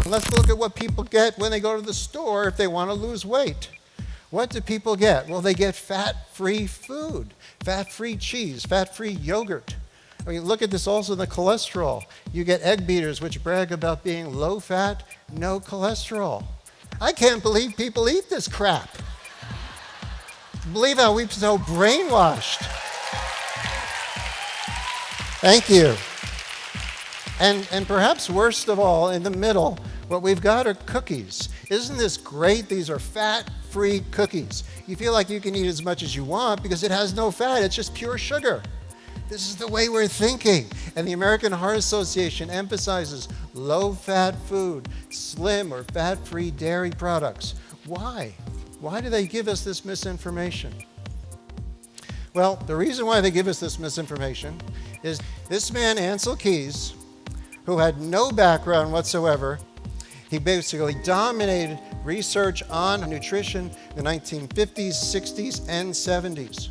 Let's look at what people get when they go to the store if they want to lose weight. What do people get? Well, they get fat-free food, fat-free cheese, fat-free yogurt. I mean, look at this also in the cholesterol. You get egg beaters which brag about being low fat, no cholesterol. I can't believe people eat this crap. Believe how we've been so brainwashed. Thank you. And perhaps worst of all, in the middle, what we've got are cookies. Isn't this great? These are fat-free cookies. You feel like you can eat as much as you want because it has no fat. It's just pure sugar. This is the way we're thinking. And the American Heart Association emphasizes low-fat food, slim or fat-free dairy products. Why? Why do they give us this misinformation? Well, the reason why they give us this misinformation is this man, Ancel Keys, who had no background whatsoever, he basically dominated research on nutrition in the 1950s, 60s, and 70s.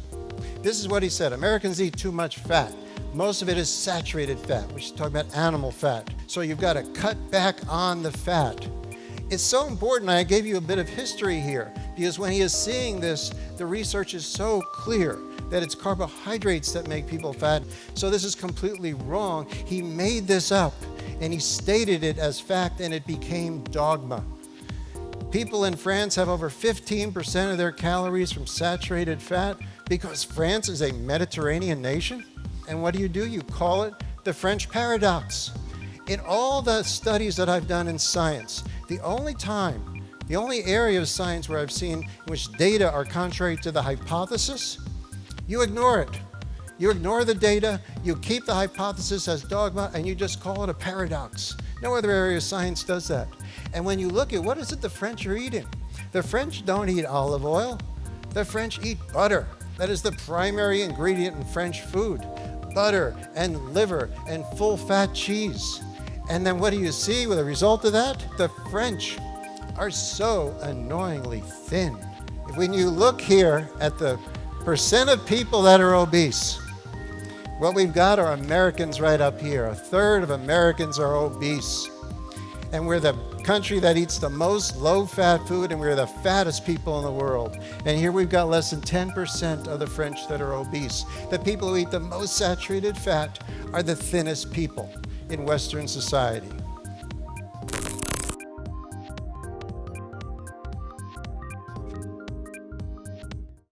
This is what he said: Americans eat too much fat. Most of it is saturated fat. We should talk about animal fat. So you've got to cut back on the fat. It's so important. I gave you a bit of history here because when he is seeing this, the research is so clear that it's carbohydrates that make people fat. So this is completely wrong. He made this up and he stated it as fact and it became dogma. People in France have over 15% of their calories from saturated fat because France is a Mediterranean nation. And what do? You call it the French paradox. In all the studies that I've done in science, the only area of science where I've seen in which data are contrary to the hypothesis, you ignore it. You ignore the data, you keep the hypothesis as dogma, and you just call it a paradox. No other area of science does that. And when you look at what is it the French are eating, the French don't eat olive oil. The French eat butter. That is the primary ingredient in French food. Butter and liver and full-fat cheese. And then what do you see with the result of that? The French are so annoyingly thin. When you look here at the percent of people that are obese, what we've got are Americans right up here. 1/3 of Americans are obese. And we're the country that eats the most low-fat food, and we're the fattest people in the world. And here we've got less than 10% of the French that are obese. The people who eat the most saturated fat are the thinnest people in Western society.